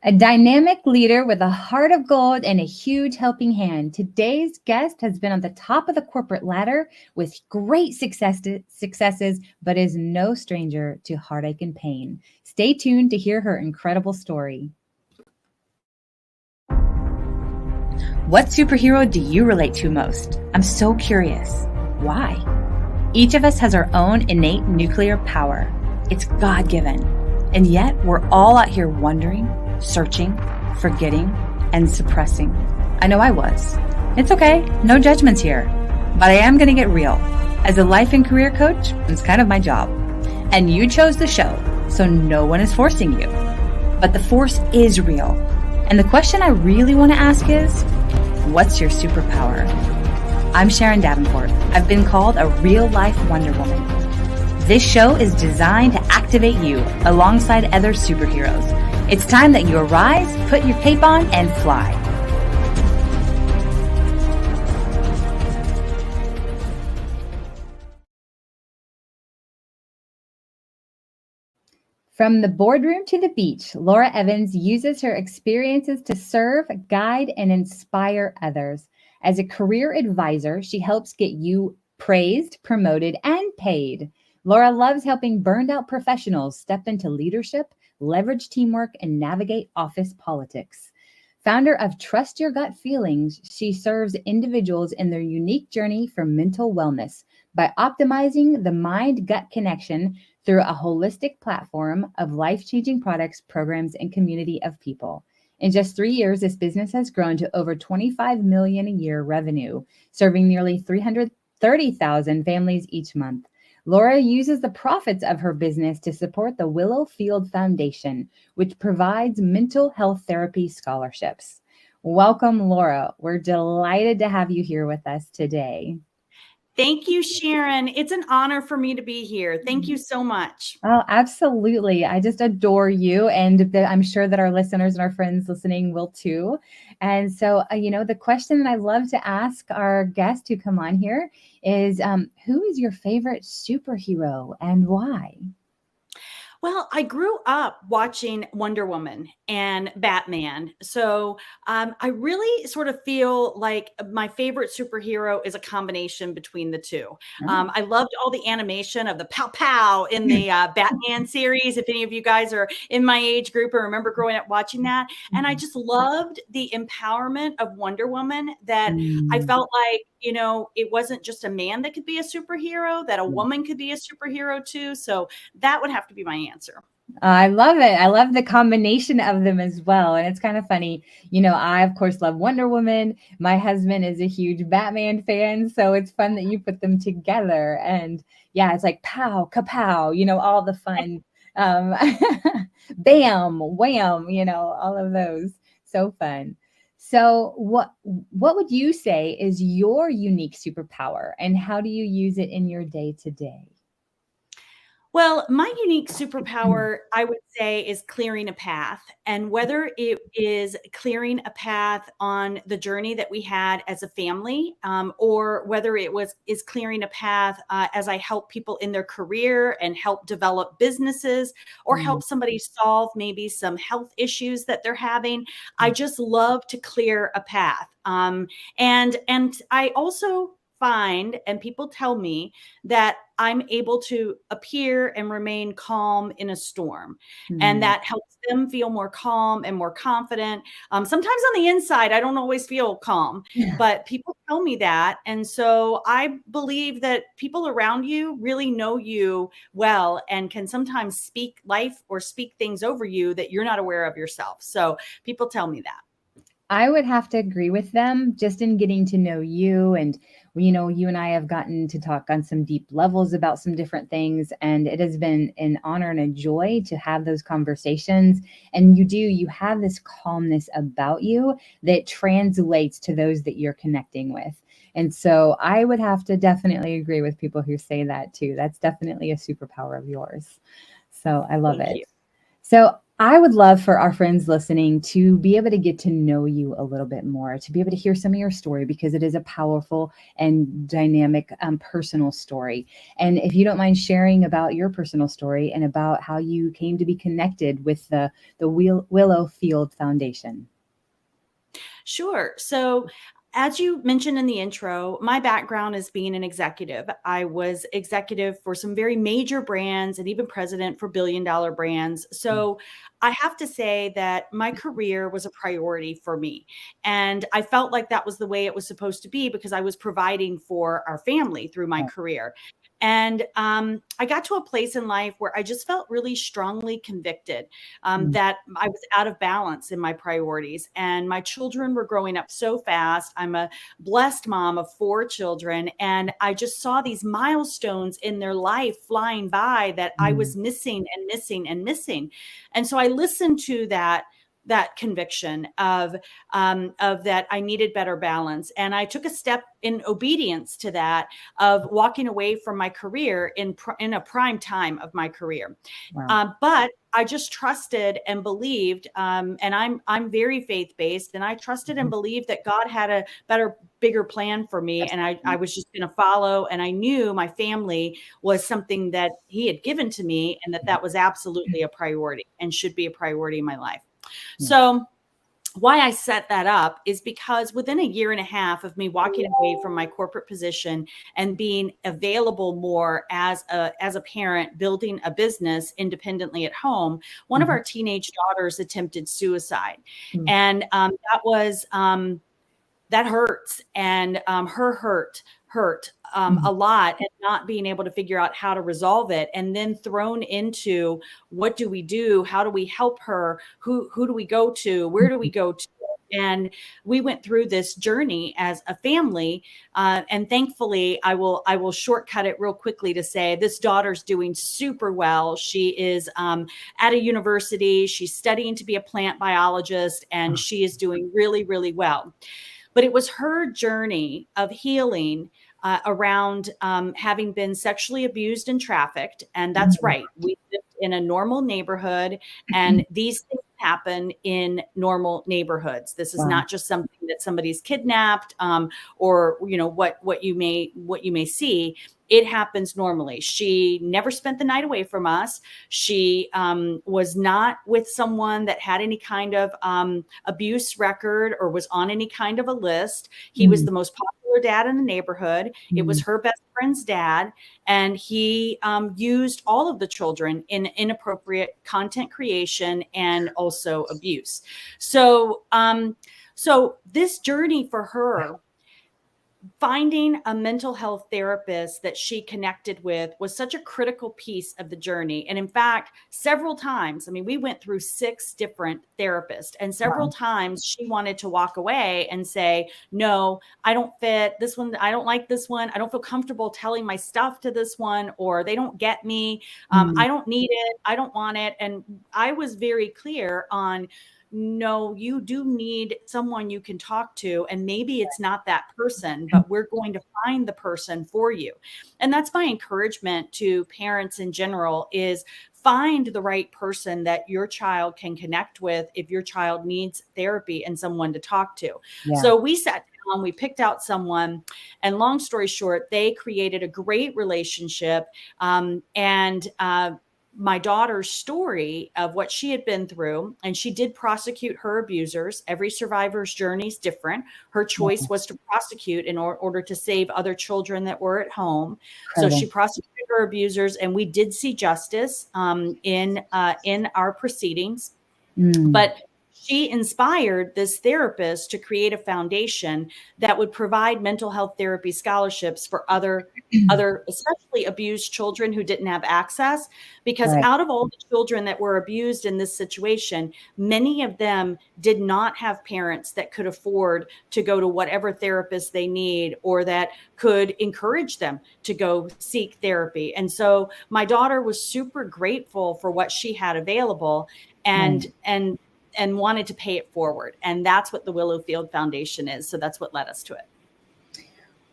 A dynamic leader with a heart of gold and a huge helping hand. Today's guest has been on the top of the corporate ladder with great successes, but is no stranger to heartache and pain. Stay tuned to hear her incredible story. What superhero do you relate to most? I'm so curious. Why? Each of us has our own innate nuclear power. It's God-given. And yet we're all out here wondering, searching, forgetting, and suppressing. I know I was. It's okay, no judgments here. But I am going to get real. As a life and career coach, it's kind of my job. And you chose the show, so no one is forcing you. But the force is real. And the question I really want to ask is, what's your superpower? I'm Sharon Davenport. I've been called a real-life Wonder Woman. This show is designed to activate you alongside other superheroes. It's time that you arise, put your cape on, and fly. From the boardroom to the beach, Laura Evans uses her experiences to serve, guide, and inspire others. As a career advisor, she helps get you praised, promoted, and paid. Laura loves helping burned out professionals step into leadership, leverage teamwork, and navigate office politics. Founder of Trust Your Gut Feelings, she serves individuals in their unique journey for mental wellness by optimizing the mind-gut connection through a holistic platform of life-changing products, programs, and community of people. In just 3 years, this business has grown to over $25 million a year revenue, serving nearly 330,000 families each month. Laura uses the profits of her business to support the Willow Field Foundation, which provides mental health therapy scholarships. Welcome, Laura. We're delighted to have you here with us today. Thank you, Sharon. It's an honor for me to be here. Thank you so much. Oh, absolutely. I just adore you. And I'm sure that our listeners and our friends listening will too. And so, the question that I love to ask our guests who come on here is, who is your favorite superhero and why? Well, I grew up watching Wonder Woman and Batman. So I really sort of feel like my favorite superhero is a combination between the two. Oh. I loved all the animation of the pow pow in the Batman series. If any of you guys are in my age group or remember growing up watching that. And I just loved the empowerment of Wonder Woman that I felt like, it wasn't just a man that could be a superhero, that a woman could be a superhero too. So that would have to be my answer. I love it. I love the combination of them as well. And it's kind of funny. I, of course, love Wonder Woman. My husband is a huge Batman fan. So it's fun that you put them together. And yeah, it's like pow, kapow, all the fun. Bam, wham, all of those. So fun. So what would you say is your unique superpower and how do you use it in your day to day? Well, my unique superpower, I would say, is clearing a path. And whether it is clearing a path on the journey that we had as a family, or whether is clearing a path as I help people in their career and help develop businesses, or help somebody solve maybe some health issues that they're having, I just love to clear a path. And I also find, and people tell me that I'm able to appear and remain calm in a storm. And that helps them feel more calm and more confident. Sometimes on the inside, I don't always feel calm, but people tell me that. And so I believe that people around you really know you well and can sometimes speak life or speak things over you that you're not aware of yourself. So people tell me that. I would have to agree with them just in getting to know you. And, you and I have gotten to talk on some deep levels about some different things. And it has been an honor and a joy to have those conversations. And you have this calmness about you that translates to those that you're connecting with. And so I would have to definitely agree with people who say that too. That's definitely a superpower of yours. So I love it. Thank you. So I would love for our friends listening to be able to get to know you a little bit more, to be able to hear some of your story, because it is a powerful and dynamic personal story. And if you don't mind sharing about your personal story and about how you came to be connected with the Willow Field Foundation. Sure. So, as you mentioned in the intro, my background is being an executive. I was executive for some very major brands and even president for billion-dollar brands. So, I have to say that my career was a priority for me. And I felt like that was the way it was supposed to be because I was providing for our family through my Right. career. And I got to a place in life where I just felt really strongly convicted Mm, that I was out of balance in my priorities. And my children were growing up so fast. I'm a blessed mom of 4 children. And I just saw these milestones in their life flying by that I mm, was missing and missing and missing. And so I listened to that conviction of that I needed better balance. And I took a step in obedience to that of walking away from my career in a prime time of my career. wow. But I just trusted and believed, and I'm very faith based, and I trusted and Mhm. believed that God had a better, bigger plan for me, That's and I right. was just going to follow. And I knew my family was something that He had given to me, and that that was absolutely a priority and should be a priority in my life. Yeah. So why I set that up is because within a year and a half of me walking away from my corporate position and being available more as a parent, building a business independently at home, one of Mhm. our teenage daughters attempted suicide, Mm, and that hurts, and her hurt mm, a lot, and not being able to figure out how to resolve it, and then thrown into what do we do, how do we help her, who do we go to, where do we mhm. go to. And we went through this journey as a family, and thankfully I will shortcut it real quickly to say this daughter's doing super well. She is at a university, she's studying to be a plant biologist, and Oh, she is doing really, really well. But it was her journey of healing around having been sexually abused and trafficked. And that's mm. right. We lived in a normal neighborhood, and these things happen in normal neighborhoods. This is Wow. not just something that somebody's kidnapped, or what you may see. It happens normally. She never spent the night away from us. She was not with someone that had any kind of abuse record or was on any kind of a list. He was Mm, the most popular dad in the neighborhood. It was mm. her best friend's dad, and he used all of the children in inappropriate content creation and also abuse. So, so this journey for her, finding a mental health therapist that she connected with, was such a critical piece of the journey. And in fact, several times, I mean, we went through 6 different therapists, and several Wow. times she wanted to walk away and say, no, I don't fit this one. I don't like this one. I don't feel comfortable telling my stuff to this one, or they don't get me. Mm, I don't need it. I don't want it. And I was very clear on, no, you do need someone you can talk to. And maybe it's not that person, but we're going to find the person for you. And that's my encouragement to parents in general, is find the right person that your child can connect with if your child needs therapy and someone to talk to. yeah. So we sat down, we picked out someone, and long story short, they created a great relationship. And my daughter's story of what she had been through, and she did prosecute her abusers. Every survivor's journey is different. Her choice Wow. was to prosecute in order to save other children that were at home. So she Incredible. prosecuted her abusers, and we did see justice in our proceedings. Mm, But she inspired this therapist to create a foundation that would provide mental health therapy scholarships for other especially abused children who didn't have access, because right. out of all the children that were abused in this situation, many of them did not have parents that could afford to go to whatever therapist they need, or that could encourage them to go seek therapy. And so my daughter was super grateful for what she had available, Right. and wanted to pay it forward. And that's what the Willowfield Foundation is. So that's what led us to it.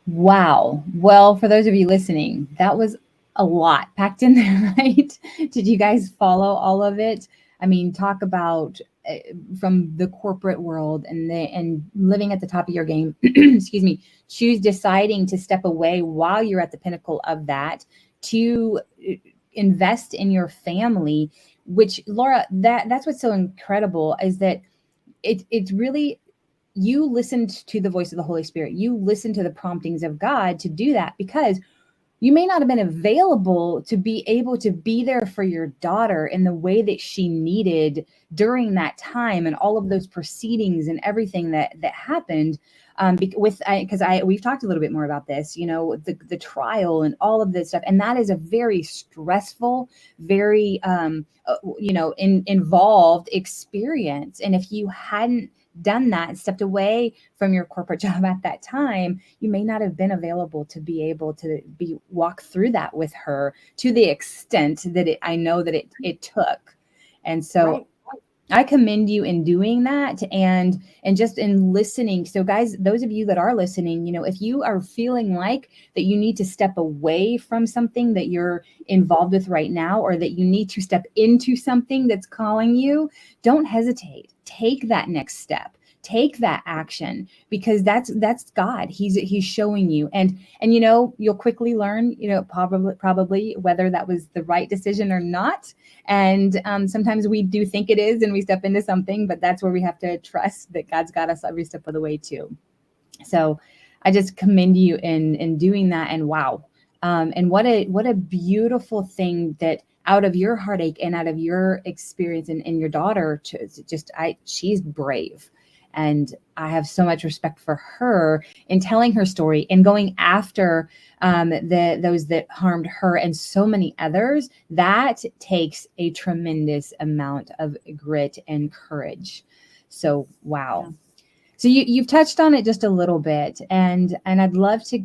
Wow. Well, for those of you listening, that was a lot packed in there, right? Did you guys follow all of it? I mean, talk about from the corporate world and living at the top of your game. Excuse me. Choose deciding to step away while you're at the pinnacle of that to invest in your family. Which, Laura, that's what's so incredible is that it's really, you listened to the voice of the Holy Spirit. You listened to the promptings of God to do that, because you may not have been available to be able to be there for your daughter in the way that she needed during that time and all of those proceedings and everything that happened. Because we've talked a little bit more about this, the trial and all of this stuff, and that is a very stressful, very involved experience. And if you hadn't done that and stepped away from your corporate job at that time, you may not have been available to be able to walk through that with her to the extent that I know that it took. And so Right. I commend you in doing that and just in listening. So guys, those of you that are listening, if you are feeling like that you need to step away from something that you're involved with right now, or that you need to step into something that's calling you, don't hesitate. Take that next step. Take that action, because that's God. He's showing you, and you'll quickly learn, probably whether that was the right decision or not. And sometimes we do think it is, and we step into something, but that's where we have to trust that God's got us every step of the way too. So I just commend you in doing that. And wow, and what a beautiful thing that out of your heartache and out of your experience and your daughter, she's brave. And I have so much respect for her in telling her story and going after those that harmed her and so many others. That takes a tremendous amount of grit and courage. So, wow. Yeah. So you've touched on it just a little bit, and I'd love to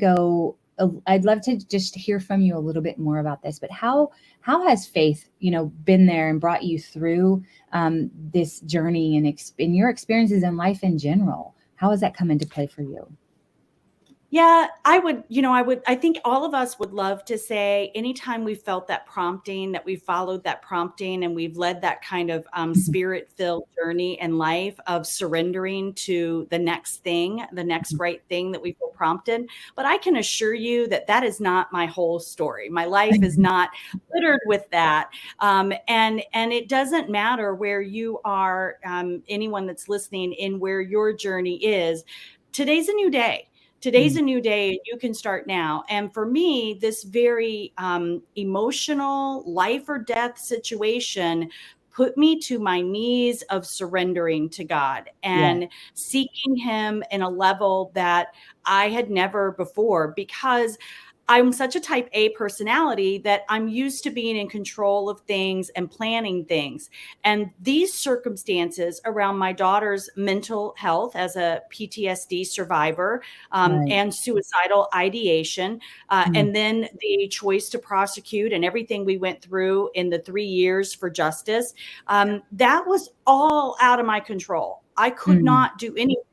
just hear from you a little bit more about this. But how has faith, been there and brought you through this journey and in your experiences in life in general? How has that come into play for you? Yeah, I think all of us would love to say anytime we felt that prompting, that we followed that prompting, and we've led that kind of spirit-filled journey in life of surrendering to the next thing, the next right thing that we feel prompted. But I can assure you that that is not my whole story. My life is not littered with that. And it doesn't matter where you are, anyone that's listening, in where your journey is. Today's a new day. Today's a new day. You can start now. And for me, this very emotional life or death situation put me to my knees of surrendering to God and seeking him in a level that I had never before, because I'm such a type A personality that I'm used to being in control of things and planning things. And these circumstances around my daughter's mental health as a PTSD survivor, and suicidal ideation, and then the choice to prosecute and everything we went through in the 3 years for justice, that was all out of my control. I could not do anything.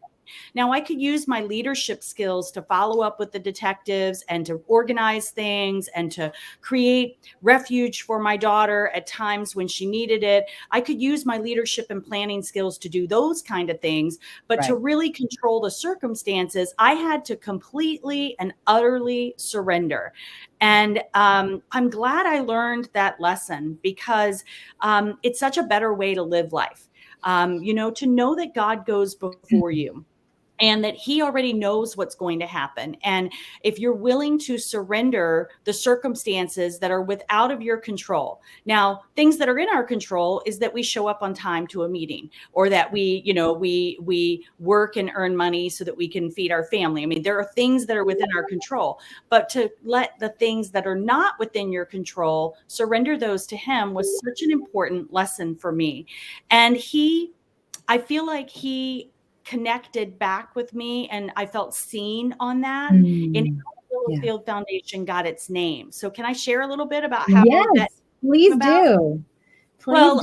Now, I could use my leadership skills to follow up with the detectives and to organize things and to create refuge for my daughter at times when she needed it. I could use my leadership and planning skills to do those kind of things. But to really control the circumstances, I had to completely and utterly surrender. And I'm glad I learned that lesson, because it's such a better way to live life. To know that God goes before you, and that he already knows what's going to happen. And if you're willing to surrender the circumstances that are out of your control. Now, things that are in our control is that we show up on time to a meeting, or that we work and earn money so that we can feed our family. I mean, there are things that are within our control, but to let the things that are not within your control, surrender those to him, was such an important lesson for me. And I feel like he connected back with me, and I felt seen on that, in how the Field Foundation got its name. So can I share a little bit about how that please came about? do. Well,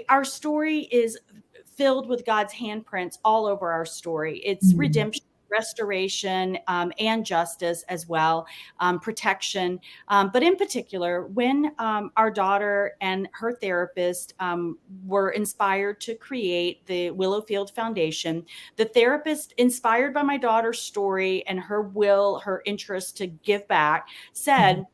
our story is filled with God's handprints all over our story. It's redemption. restoration, and justice as well, protection. But in particular, when our daughter and her therapist were inspired to create the Willowfield Foundation, the therapist, inspired by my daughter's story and her will, her interest to give back, said,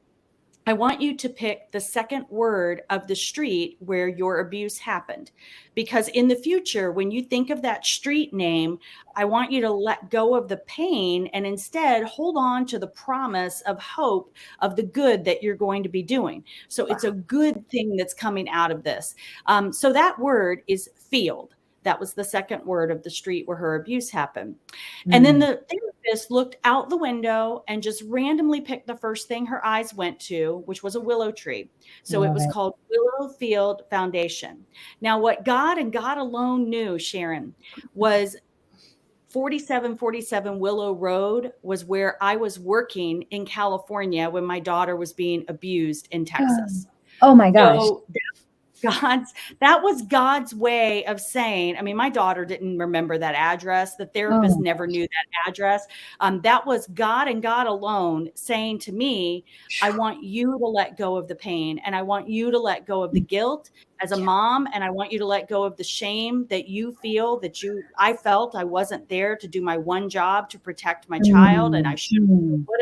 I want you to pick the second word of the street where your abuse happened. Because in the future, when you think of that street name, I want you to let go of the pain and instead hold on to the promise of hope of the good that you're going to be doing. So it's a good thing that's coming out of this. So that word is field. That was the second word of the street where her abuse happened. And then the therapist looked out the window and just randomly picked the first thing her eyes went to, which was a willow tree. So it was called Willowfield Foundation. Now, what God and God alone knew, Sharon, was 4747 Willow Road was where I was working in California when my daughter was being abused in Texas. Oh my gosh. So that was God's way of saying, I mean, my daughter didn't remember that address. The therapist never knew that address. That was God and God alone saying to me, I want you to let go of the pain, and I want you to let go of the guilt as a mom, and I want you to let go of the shame that you feel I felt I wasn't there to do my one job to protect my child, and I should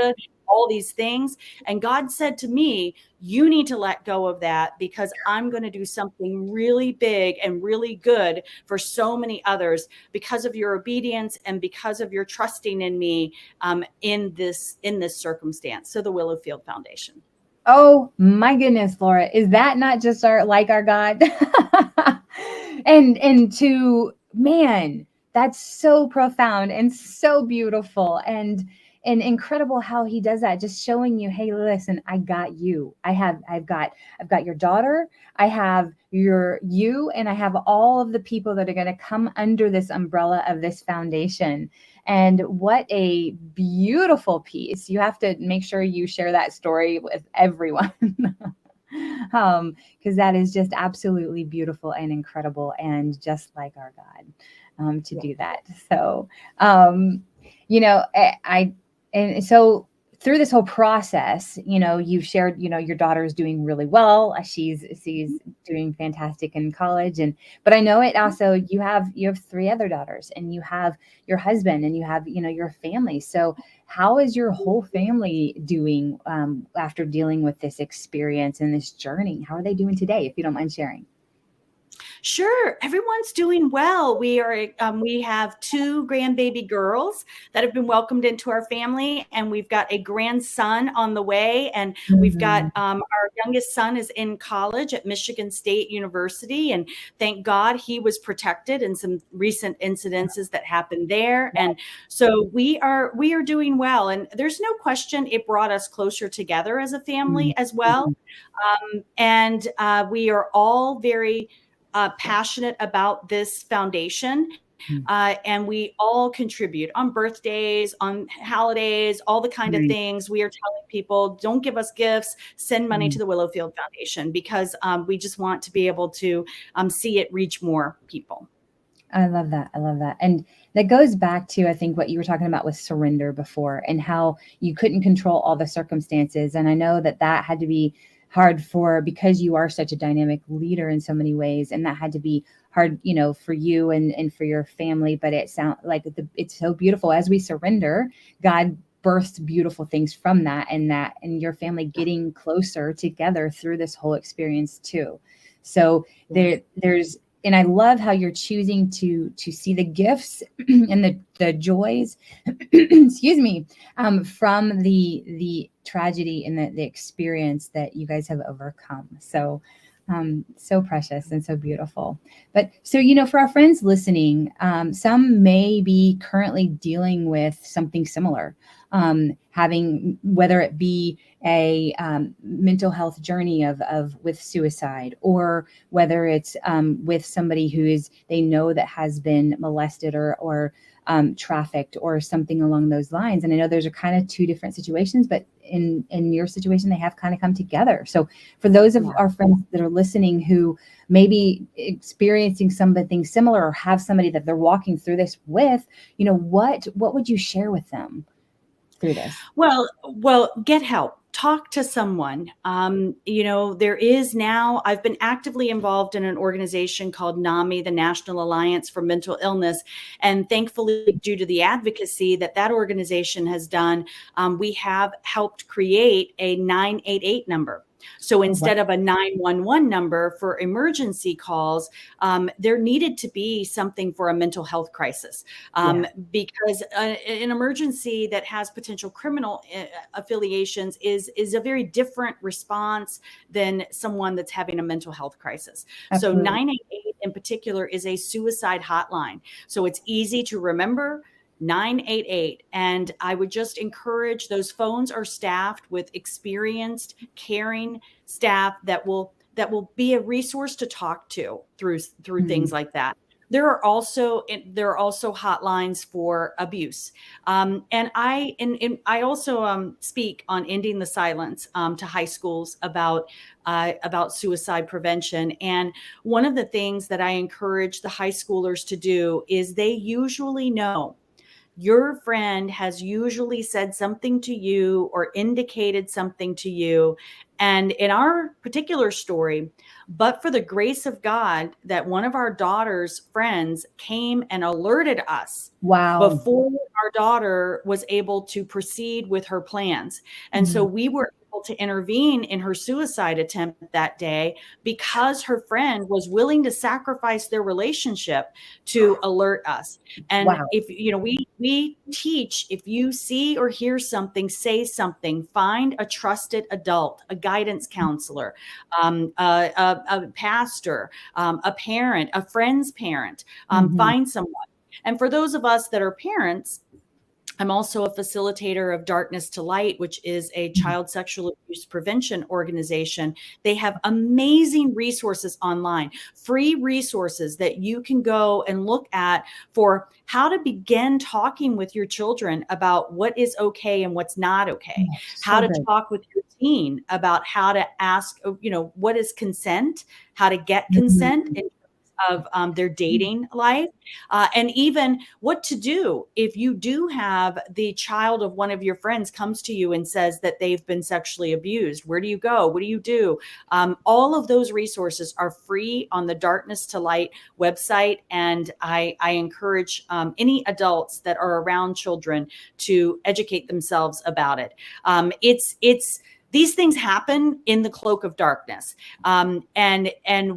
have, all these things. And God said to me, you need to let go of that, because I'm going to do something really big and really good for so many others because of your obedience and because of your trusting in me in this circumstance. So the Willowfield Foundation. Oh my goodness, Laura, is that not just our God? and to, man, that's so profound and so beautiful and incredible how he does that, just showing you, hey, listen, I got you. I've got your daughter, I have you, and I have all of the people that are going to come under this umbrella of this foundation. And what a beautiful piece. You have to make sure you share that story with everyone. Because that is just absolutely beautiful and incredible, and just like our God to do that. So, and so through this whole process, you've shared, your daughter is doing really well. She's doing fantastic in college. But I know it also, you have 3 other daughters, and you have your husband, and you have, your family. So how is your whole family doing after dealing with this experience and this journey? How are they doing today, if you don't mind sharing? Sure. Everyone's doing well. We have 2 grandbaby girls that have been welcomed into our family, and we've got a grandson on the way. And we've got our youngest son is in college at Michigan State University, and thank God he was protected in some recent incidences that happened there. And so we are doing well. And there's no question it brought us closer together as a family as well. And we are all very passionate about this foundation. And we all contribute on birthdays, on holidays, all the kind of things. We are telling people, don't give us gifts, send money to the Willowfield Foundation, because we just want to be able to see it reach more people. I love that. And that goes back to, I think, what you were talking about with surrender before, and how you couldn't control all the circumstances. And I know that had to be hard because you are such a dynamic leader in so many ways. And that had to be hard, for you and for your family. But it sounds like it's so beautiful. As we surrender, God births beautiful things from that, and your family getting closer together through this whole experience too. So there's, and I love how you're choosing to see the gifts and the joys, excuse me, from the tragedy and the experience that you guys have overcome. So, so precious and so beautiful. But so, for our friends listening, some may be currently dealing with something similar. having, whether it be a mental health journey of with suicide, or whether it's with somebody who is, they know that has been molested or trafficked or something along those lines. And I know those are kind of two different situations, but in your situation, they have kind of come together. So for those of our friends that are listening who may be experiencing something similar, or have somebody that they're walking through this with, what would you share with them through this? Well, get help. Talk to someone. There is now, I've been actively involved in an organization called NAMI, the National Alliance for Mental Illness. And thankfully, due to the advocacy that organization has done, we have helped create a 988 number. So instead of a 911 number for emergency calls, there needed to be something for a mental health crisis, because an emergency that has potential criminal affiliations is a very different response than someone that's having a mental health crisis. Absolutely. So 988 in particular is a suicide hotline. So it's easy to remember. 988. And I would just encourage, those phones are staffed with experienced, caring staff that will be a resource to talk to through things like that. There are also hotlines for abuse, and I also speak on ending the silence to high schools about suicide prevention. And one of the things that I encourage the high schoolers to do is, they usually know, your friend has usually said something to you or indicated something to you. And in our particular story, but for the grace of God, that one of our daughter's friends came and alerted us before our daughter was able to proceed with her plans. And so we were able to intervene in her suicide attempt that day, because her friend was willing to sacrifice their relationship to alert us. And if we teach, if you see or hear something, say something, find a trusted adult, a guidance counselor, a pastor, a parent, a friend's parent, find someone. And for those of us that are parents, I'm also a facilitator of Darkness to Light, which is a child sexual abuse prevention organization. They have amazing resources online, free resources that you can go and look at for how to begin talking with your children about what is okay and what's not okay, how to talk with your teen about how to ask, what is consent, how to get consent in of their dating life, and even what to do if you do have the child of one of your friends comes to you and says that they've been sexually abused. Where do you go? What do you do? All of those resources are free on the Darkness to Light website, and I encourage any adults that are around children to educate themselves about it. These things happen in the cloak of darkness. And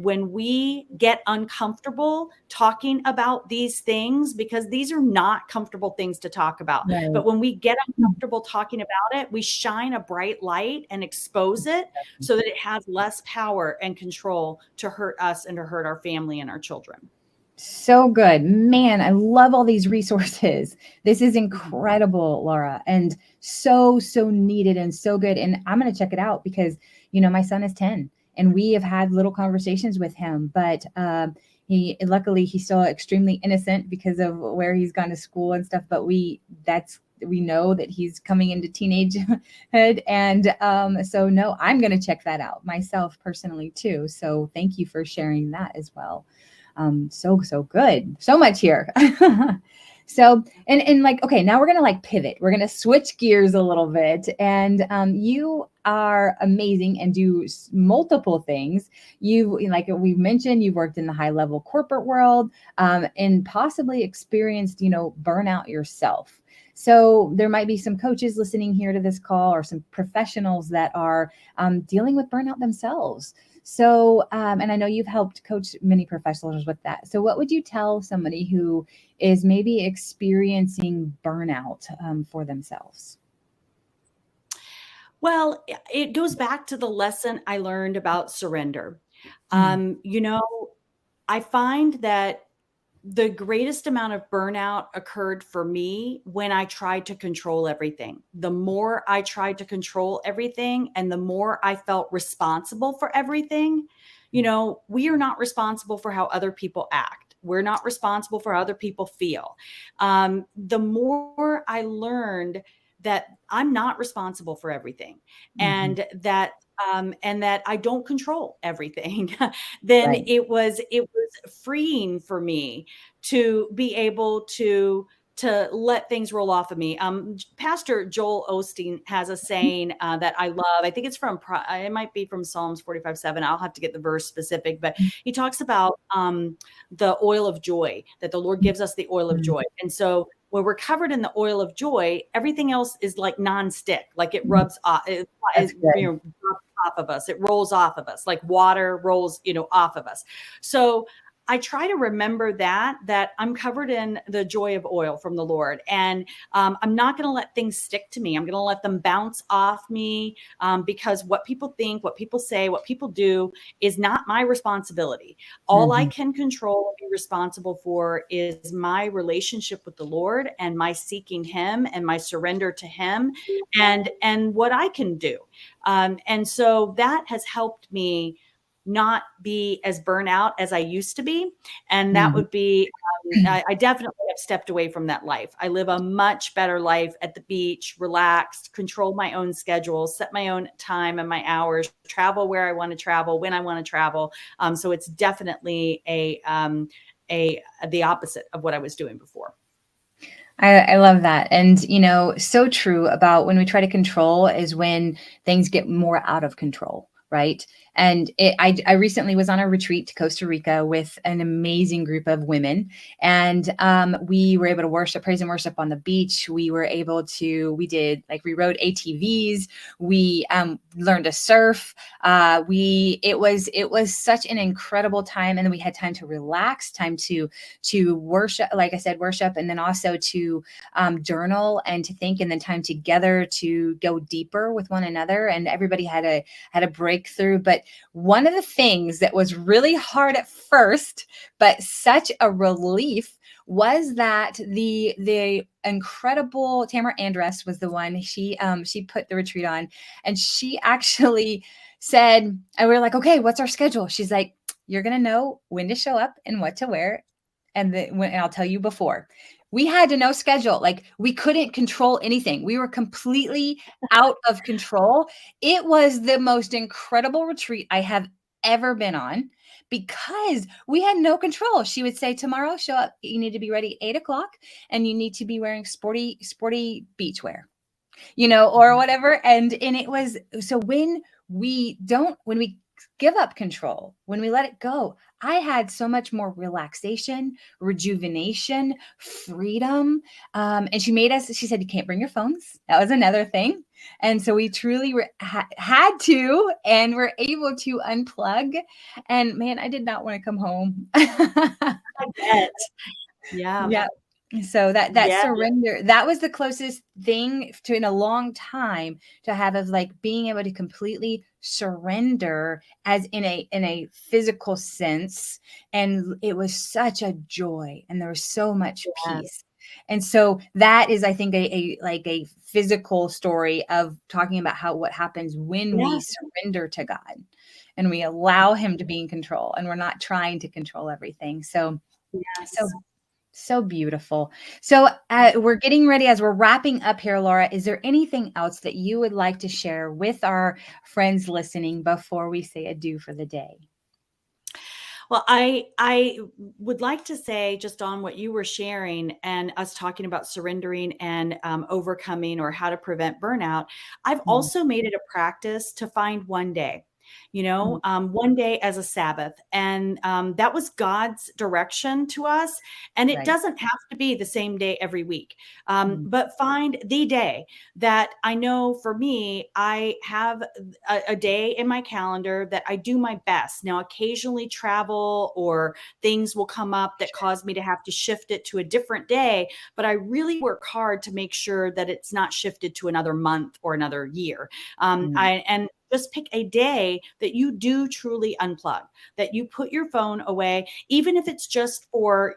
when we get uncomfortable talking about these things, because these are not comfortable things to talk about, but when we get uncomfortable talking about it, we shine a bright light and expose it so that it has less power and control to hurt us and to hurt our family and our children. So good, man. I love all these resources. This is incredible, Laura, and so needed and so good. And I'm going to check it out because, my son is 10 and we have had little conversations with him, but luckily he's still extremely innocent because of where he's gone to school and stuff. But we know that he's coming into teenagehood. And so no, I'm going to check that out myself personally too. So thank you for sharing that as well. So good. So much here. So, and okay, now we're going to pivot. We're going to switch gears a little bit. And you are amazing and do multiple things. Like we've mentioned, you've worked in the high level corporate world, and possibly experienced, burnout yourself. So there might be some coaches listening here to this call, or some professionals that are dealing with burnout themselves. So, and I know you've helped coach many professionals with that. So what would you tell somebody who is maybe experiencing burnout for themselves? Well, it goes back to the lesson I learned about surrender. I find that the greatest amount of burnout occurred for me when I tried to control everything. The more I tried to control everything and the more I felt responsible for everything, we are not responsible for how other people act. We're not responsible for how other people feel. The more I learned that I'm not responsible for everything, Mhm. and that I don't control everything, then Right. it was freeing for me to be able to let things roll off of me. Pastor Joel Osteen has a saying that I love. I think it's it might be from Psalms 45:7. I'll have to get the verse specific, but he talks about the oil of joy, that the Lord gives us the oil of Mhm. joy. And so when we're covered in the oil of joy, everything else is like nonstick, like it Mhm. rubs off, That's good. drops off of us. It rolls off of us like water rolls, off of us. So I try to remember that I'm covered in the joy of oil from the Lord, and I'm not going to let things stick to me. I'm going to let them bounce off me, because what people think, what people say, what people do is not my responsibility. All I Mhm. can control and be responsible for is my relationship with the Lord and my seeking Him and my surrender to Him, and what I can do. And so that has helped me not be as burnout as I used to be. And that Mhm. would be, I definitely have stepped away from that life. I live a much better life at the beach, relaxed, control my own schedule, set my own time and my hours, travel where I want to travel, when I want to travel. So it's definitely the opposite of what I was doing before. I love that. And, so true about when we try to control is when things get more out of control. Right. And I recently was on a retreat to Costa Rica with an amazing group of women. And we were able to worship, praise and worship on the beach. We were able to, we rode ATVs. We learned to surf. It was such an incredible time. And then we had time to relax, time to worship, like I said, worship, and then also to journal and to think, and then time together to go deeper with one another. And everybody had a breakthrough. But one of the things that was really hard at first, but such a relief, was that the incredible Tamara Andress was the one. She put the retreat on, and she actually said, and we were like, okay, what's our schedule? She's like, you're gonna know when to show up and what to wear, and I'll tell you before. We had to know schedule. Like, we couldn't control anything. We were completely out of control. It was the most incredible retreat I have ever been on because we had no control. She would say, tomorrow, show up. You need to be ready at 8 o'clock, and you need to be wearing sporty beach wear, or Mhm. whatever. And it was, so when we give up control, when we let it go, I had so much more relaxation, rejuvenation, freedom. And she said, you can't bring your phones. That was another thing. And so we truly had to, and were able to unplug. And man, I did not want to come home. I bet. Yeah. Yeah. So that Yeah. surrender, that was the closest thing to in a long time to have, of like being able to completely surrender, as in a physical sense. And it was such a joy, and there was so much Yeah. peace. And so that is, I think, a physical story of talking about what happens when we Yeah. surrender to God and we allow Him to be in control, and we're not trying to control everything. So Yes. so beautiful. So we're getting ready, as we're wrapping up here, Laura. Is there anything else that you would like to share with our friends listening before we say adieu for the day? Well, I would like to say, just on what you were sharing and us talking about surrendering and overcoming, or how to prevent burnout. I've Mm, also made it a practice to find one day, mm, one day as a Sabbath, and that was God's direction to us. And it right. doesn't have to be the same day every week, Mm, but find the day that I know. For me, I have a day in my calendar that I do my best. Now, occasionally travel or things will come up that sure. cause me to have to shift it to a different day, but I really work hard to make sure that it's not shifted to another month or another year. Mm, And just pick a day that you do truly unplug, that you put your phone away, even if it's just for,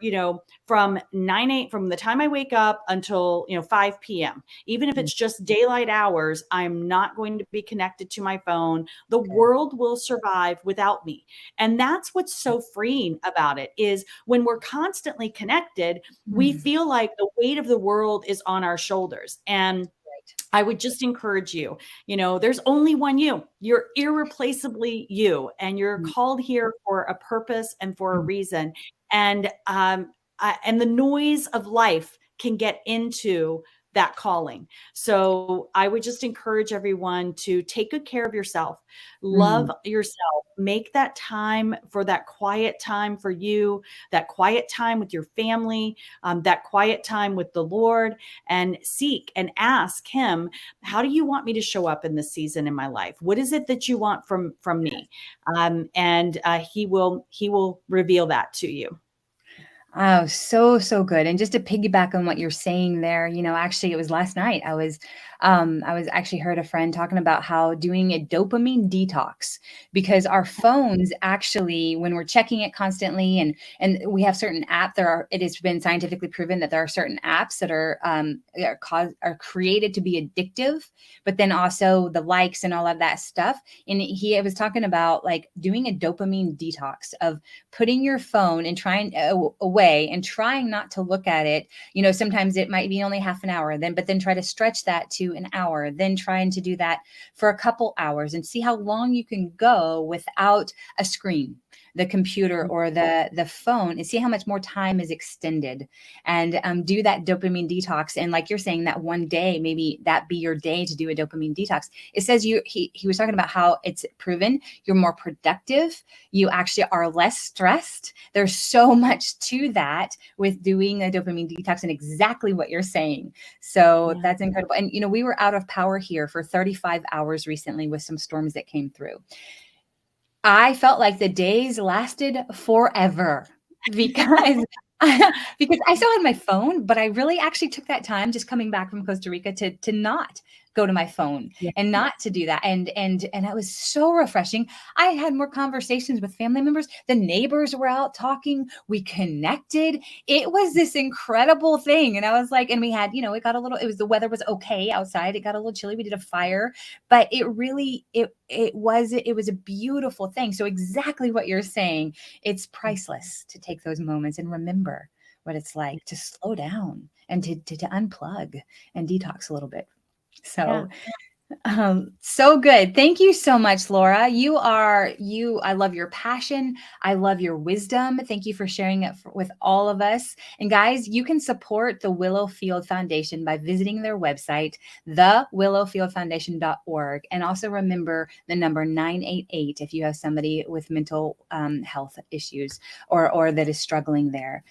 from from the time I wake up until, 5 p.m. Even if it's just daylight hours, I'm not going to be connected to my phone. The world will survive without me. And that's what's so freeing about it, is when we're constantly connected, we feel like the weight of the world is on our shoulders. And I would just encourage you, there's only one you. You're irreplaceably you, and you're called here for a purpose and for a reason. And the noise of life can get into that calling. So I would just encourage everyone to take good care of yourself, love yourself, make that time for that quiet time for you, that quiet time with your family, that quiet time with the Lord, and seek and ask him, how do you want me to show up in this season in my life? What is it that you want from me? And he will reveal that to you. Oh, so good. And just to piggyback on what you're saying there, actually it was last night. I was actually heard a friend talking about how doing a dopamine detox, because our phones actually, when we're checking it constantly, and we have certain apps, it has been scientifically proven that there are certain apps that are created to be addictive, but then also the likes and all of that stuff. And he was talking about like doing a dopamine detox of putting your phone and trying away and trying not to look at it. Sometimes it might be only half an hour, but then try to stretch that to an hour, then trying to do that for a couple hours and see how long you can go without a screen, the computer or the phone, and see how much more time is extended, and do that dopamine detox. And like you're saying, that one day, maybe that be your day to do a dopamine detox. It says he was talking about how it's proven you're more productive. You actually are less stressed. There's so much to that with doing a dopamine detox, and exactly what you're saying. So that's incredible. And, we were out of power here for 35 hours recently with some storms that came through. I felt like the days lasted forever because I still had my phone, but I really actually took that time just coming back from Costa Rica to not go to my phone and not to do that. And it was so refreshing. I had more conversations with family members. The neighbors were out talking. We connected. It was this incredible thing. And I was like, and we had, the weather was okay outside. It got a little chilly. We did a fire, but it was a beautiful thing. So exactly what you're saying, it's priceless to take those moments and remember what it's like to slow down and to unplug and detox a little bit. So, so good. Thank you so much, Laura. I love your passion. I love your wisdom. Thank you for sharing it with all of us. And guys, you can support the Willowfield Foundation by visiting their website, thewillowfieldfoundation.org. And also remember the number 988 if you have somebody with mental health issues or that is struggling there.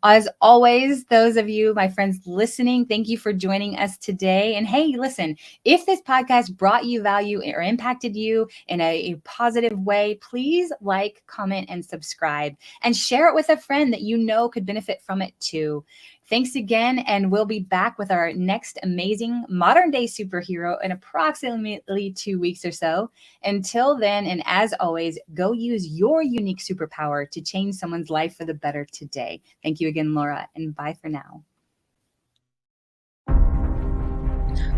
As always, those of you, my friends listening, thank you for joining us today. And hey, listen, if this podcast brought you value or impacted you in a positive way, please like, comment, and subscribe, and share it with a friend that could benefit from it too. Thanks again, and we'll be back with our next amazing modern day superhero in approximately 2 weeks or so. Until then, and as always, go use your unique superpower to change someone's life for the better today. Thank you again, Laura, and bye for now.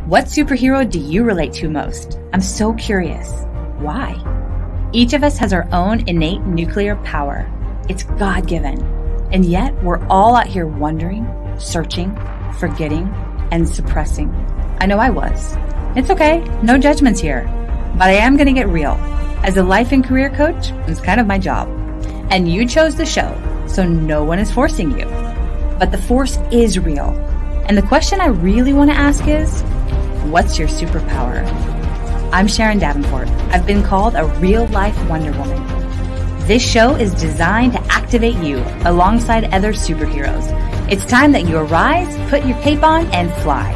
What superhero do you relate to most? I'm so curious. Why? Each of us has our own innate nuclear power. It's God-given. And yet we're all out here wondering, searching, forgetting, and suppressing. I know I was. It's okay. No judgments here. But I am going to get real. As a life and career coach, it's kind of my job. And you chose the show, so no one is forcing you. But the force is real. And the question I really want to ask is, what's your superpower? I'm Sharon Davenport. I've been called a real-life Wonder Woman. This show is designed to activate you alongside other superheroes. It's time that you arise, put your cape on, and fly.